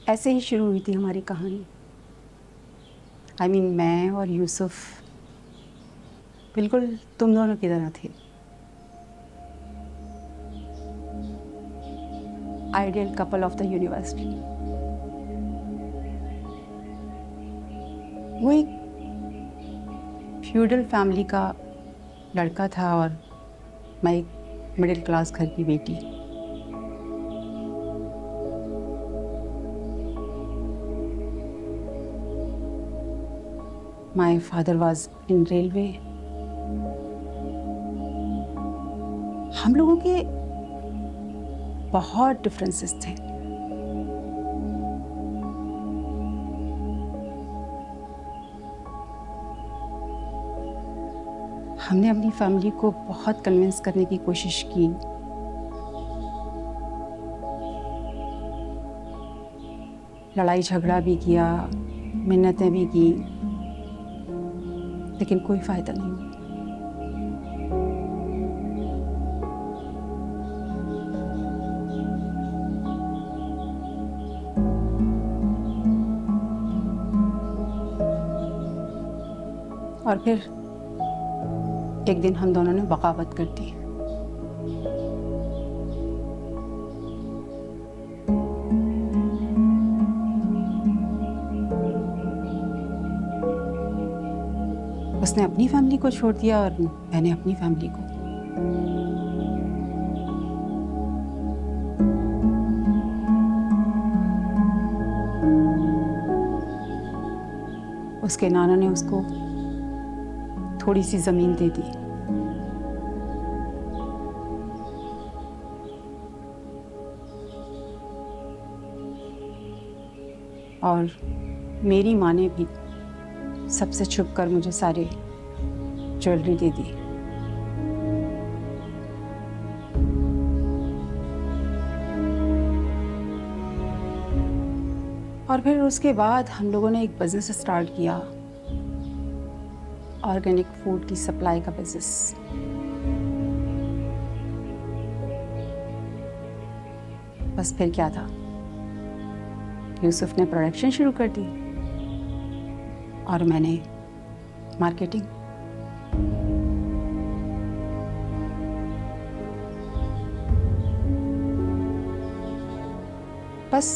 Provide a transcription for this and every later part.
ऐसे ही शुरू हुई थी हमारी कहानी। मैं और यूसुफ बिल्कुल तुम दोनों की तरह थे। Ideal couple of the university. वो एक फ्यूडल फैमिली का लड़का था और मैं एक मिडिल क्लास घर की बेटी। My father was in railway. हम लोगों के बहुत डिफरेंसेस थे। हमने अपनी फैमिली को बहुत कन्विंस करने की कोशिश की। लड़ाई झगड़ा भी किया, मिन्नतें भी की, लेकिन कोई फायदा नहीं हुआ। और फिर एक दिन हम दोनों ने बगावत कर दी। उसने अपनी फैमिली को छोड़ दिया और मैंने अपनी फैमिली को। उसके नाना ने उसको थोड़ी सी जमीन दे दी और मेरी माँ ने भी सबसे छुप कर मुझे सारे ज्वेलरी दे दी। और फिर उसके बाद हम लोगों ने एक बिजनेस स्टार्ट किया, ऑर्गेनिक फूड की सप्लाई का बिजनेस। बस फिर क्या था, यूसुफ ने प्रोडक्शन शुरू कर दी और मैंने मार्केटिंग। बस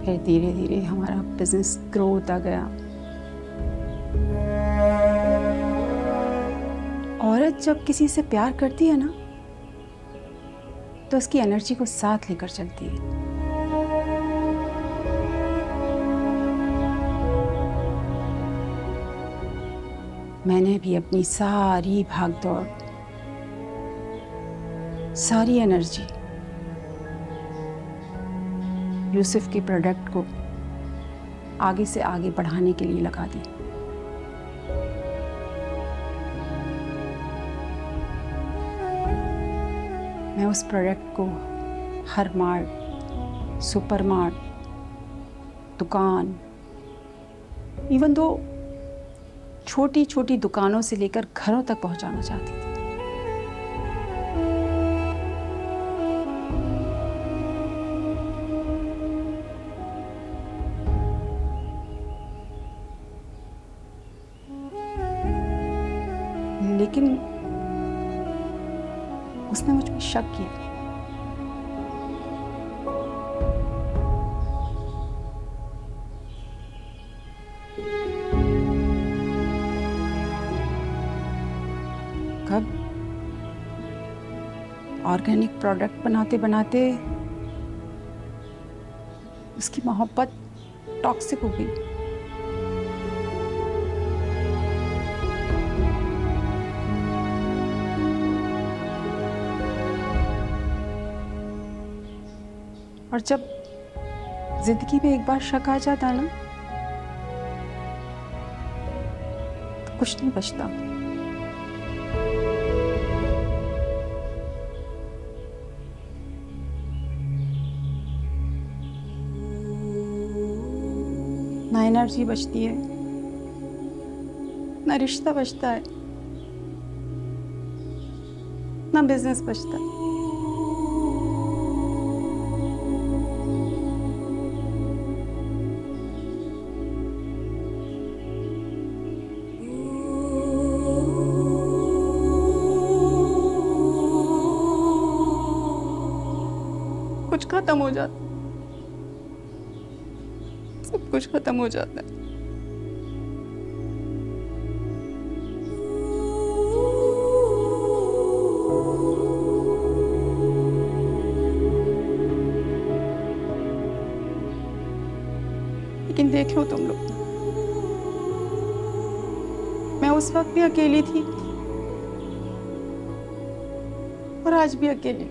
फिर धीरे धीरे हमारा बिजनेस ग्रो होता गया। औरत जब किसी से प्यार करती है ना, तो उसकी एनर्जी को साथ लेकर चलती है। मैंने भी अपनी सारी भागदौड़, सारी एनर्जी यूसुफ के प्रोडक्ट को आगे से आगे बढ़ाने के लिए लगा दी। मैं उस प्रोडक्ट को हर मार्ट, सुपर मार्ट, दुकान, इवन दो छोटी छोटी दुकानों से लेकर घरों तक पहुंचाना चाहती थी। लेकिन उसने मुझ पर शक किया। कब ऑर्गेनिक प्रोडक्ट बनाते बनाते उसकी मोहब्बत टॉक्सिक हो गई। और जब जिंदगी में एक बार शक आ जाता है ना, तो कुछ नहीं बचता। ना एनर्जी बचती है, ना रिश्ता बचता है, ना बिजनेस बचता है। खत्म हो जाता, सब कुछ खत्म हो जाता है। लेकिन देख लो तुम लोग, मैं उस वक्त भी अकेली थी और आज भी अकेली।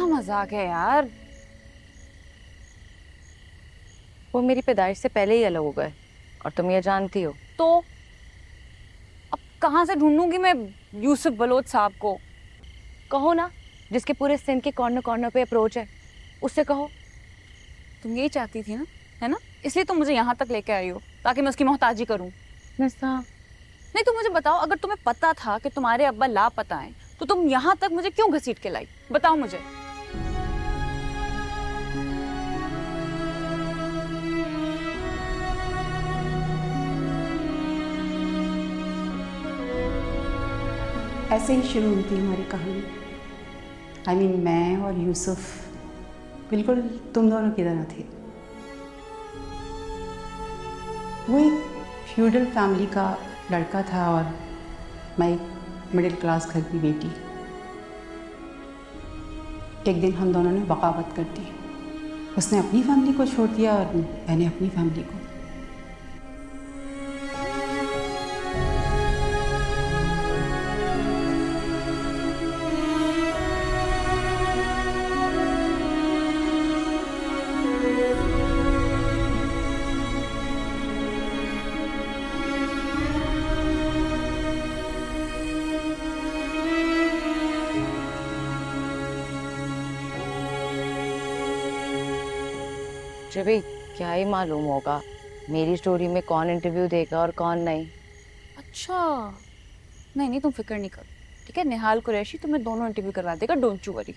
मजाक है यार। वो मेरी पैदाइश से पहले ही अलग हो गए और तुम ये जानती हो। तो अब कहाँ से ढूंढूंगी मैं यूसुफ बलोच साहब को? कहो ना, जिसके पूरे सिंध के कॉर्नर कॉर्नर पे अप्रोच है, उससे कहो। तुम यही चाहती थी ना, है ना? इसलिए तुम मुझे यहाँ तक लेके आई हो ताकि मैं उसकी मोहताजी करूँ। नहीं, तुम मुझे बताओ, अगर तुम्हें पता था कि तुम्हारे अब्बा लापता हैं तो तुम यहाँ तक मुझे क्यों घसीट के लाई? बताओ मुझे। ऐसे ही शुरू हुई थी हमारी कहानी। मैं और यूसुफ बिल्कुल तुम दोनों की तरह थे। वो एक फ्यूडल फैमिली का लड़का था और मैं एक मिडिल क्लास घर की बेटी। एक दिन हम दोनों ने बगावत कर दी। उसने अपनी फैमिली को छोड़ दिया और मैंने अपनी फैमिली को। भी क्या ही मालूम होगा मेरी स्टोरी में कौन इंटरव्यू देगा और कौन नहीं। अच्छा, नहीं तुम फिक्र नहीं करो, ठीक है? निहाल कुरैशी तुम्हें दोनों इंटरव्यू करवा देगा, डोंट यू वरी।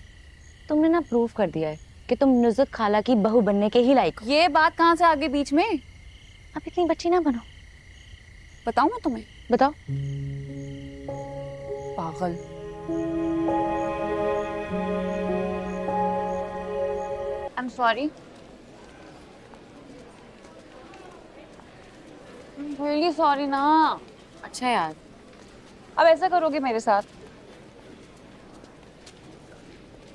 तुमने ना प्रूव कर दिया है कि तुम नुज़रत खाला की बहू बनने के ही लायक हो। ये बात कहाँ से आगे बीच में? अब इतनी बच्ची ना बनो। बताऊं मैं तुम्हें? बताओ। पागल। I am sorry. Really sorry ना। अच्छा यार, अब ऐसा करोगे मेरे साथ?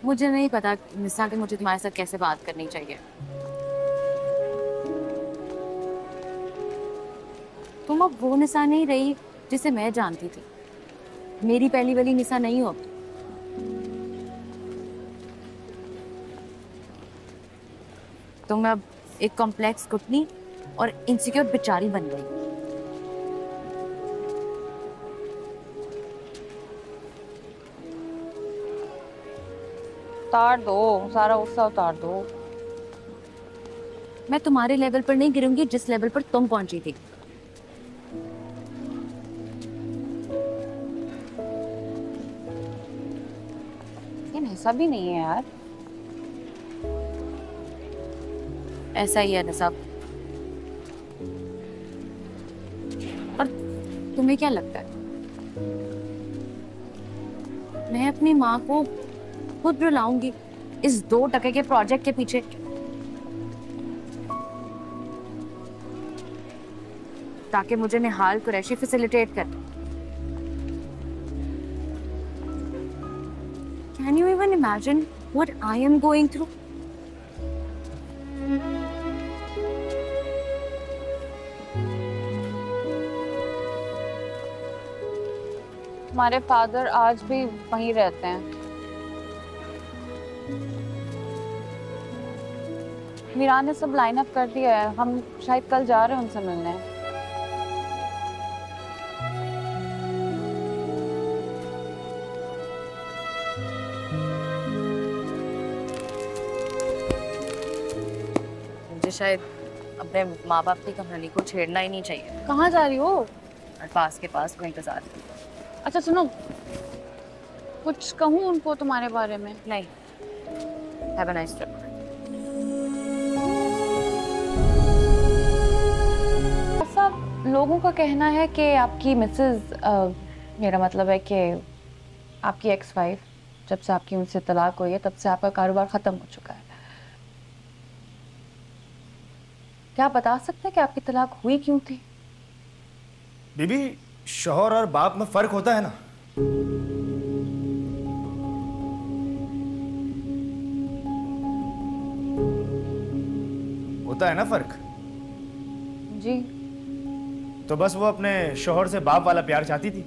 मुझे नहीं पता निसा कि मुझे तुम्हारे साथ कैसे बात करनी चाहिए। तुम अब वो निसा नहीं रही जिसे मैं जानती थी। मेरी पहली वाली निसा नहीं हो। तुम अब एक कॉम्प्लेक्स कुटनी और इनसिक्योर बेचारी बन गई। उतार दो, सारा गुस्सा उतार दो। मैं तुम्हारे लेवल पर नहीं गिरूंगी जिस लेवल पर तुम पहुंची थी। लेकिन ऐसा भी नहीं है यार। ऐसा ही है ना सब। और तुम्हें क्या लगता है मैं अपनी माँ को खुद रुलाऊंगी इस 2 टके के प्रोजेक्ट के पीछे? ताकि मुझे निहाल कुरैशी फैसिलिटेट कर। Can you even imagine what I am going through? हमारे फादर आज भी वहीं रहते हैं। मीरा ने सब लाइन अप कर दिया है, हम शायद कल जा रहे हैं उनसे मिलने। शायद अपने माँ बाप की कहानी को छेड़ना ही नहीं चाहिए। कहाँ जा रही हो? और पास के पास में इंतजार। अच्छा सुनो, कुछ कहूँ उनको तुम्हारे बारे में? नहीं, हैव अ नाइस ट्रिप। सब लोगों का कहना है कि आपकी मिसेज, मेरा मतलब है कि आपकी एक्स वाइफ, जब से आपकी उनसे तलाक हुई है तब से आपका कारोबार खत्म हो चुका है। क्या आप बता सकते हैं कि आपकी तलाक हुई क्यों थी? बीबी, शौहर और बाप में फर्क होता है ना। होता है ना फर्क। जी। तो बस वो अपने शौहर से बाप वाला प्यार चाहती थी।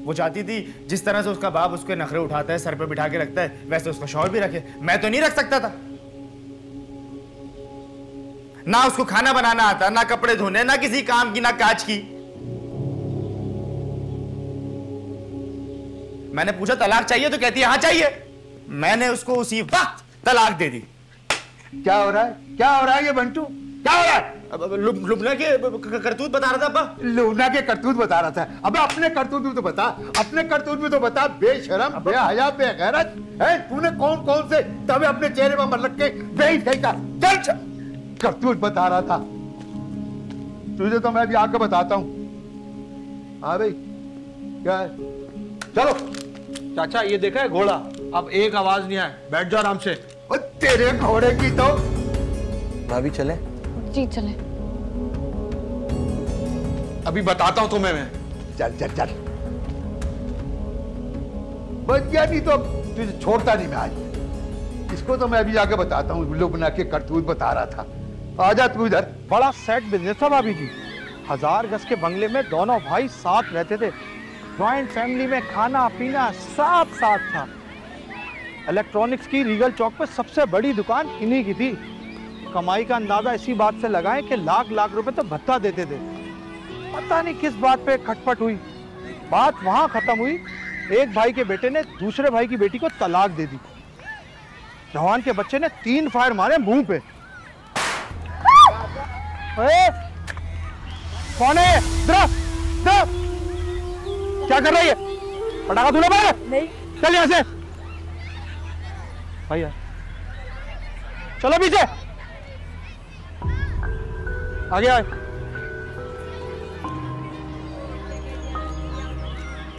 वो चाहती थी जिस तरह से उसका बाप उसके नखरे उठाता है, सर पे बिठा के रखता है, वैसे उसका शौहर भी रखे। मैं तो नहीं रख सकता था। ना उसको खाना बनाना आता, ना कपड़े धोने, ना किसी काम की, ना काज की। मैंने पूछा तलाक चाहिए तो कहती है हाँ चाहिए। मैंने उसको उसी वक्त तलाक दे दी। क्या हो रहा है? क्या हो रहा है ये बंटू? क्या हो रहा है? लुबना के करतूत बता रहा था अब्बा। लुबना के करतूत बता रहा था? अबे अपने करतूत भी तो बता, अपने करतूत भी तो बता। बेशरम, बेहया, बेगैरत है। तूने कौन कौन से तवे अपने चेहरे पर मर रख के बेच फेंका? चल, करतूत बता रहा था तुझे तो मैं भी आके बताता हूँ। हाँ भाई, क्या है? चलो। चाचा ये देखा है घोड़ा? अब एक आवाज नहीं आए, बैठ जाओ आराम से। तेरे घोड़े की तो। भाभी चले? जी चले। अभी बताता हूँ तुम्हें मैं। चल चल चल, बच गया। नहीं तो तुझे छोड़ता नहीं मैं आज। इसको तो मैं अभी जाके बताता हूँ। लुबना के करतूत बता रहा था। आजा तू इधर। बड़ा सेट बिजनेस था भाभी जी। 1000 गज के बंगले में दोनों भाई साथ रहते थे। जॉइंट फैमिली में खाना पीना सब साथ था। इलेक्ट्रॉनिक्स की रीगल चौक पे सबसे बड़ी दुकान इन्हीं की थी। कमाई का अंदाजा इसी बात से लगाएं कि लाख लाख रुपए तो भत्ता देते थे। पता नहीं किस बात पे खटपट हुई। बात वहां खत्म हुई, एक भाई के बेटे ने दूसरे भाई की बेटी को तलाक दे दी। जवान के बच्चे ने 3 फायर मारे मुंह पे। कौन है? क्या कर रही है? पटाखा धुला पाए? नहीं। चल यहां से भैया, चलो पीछे आगे आए।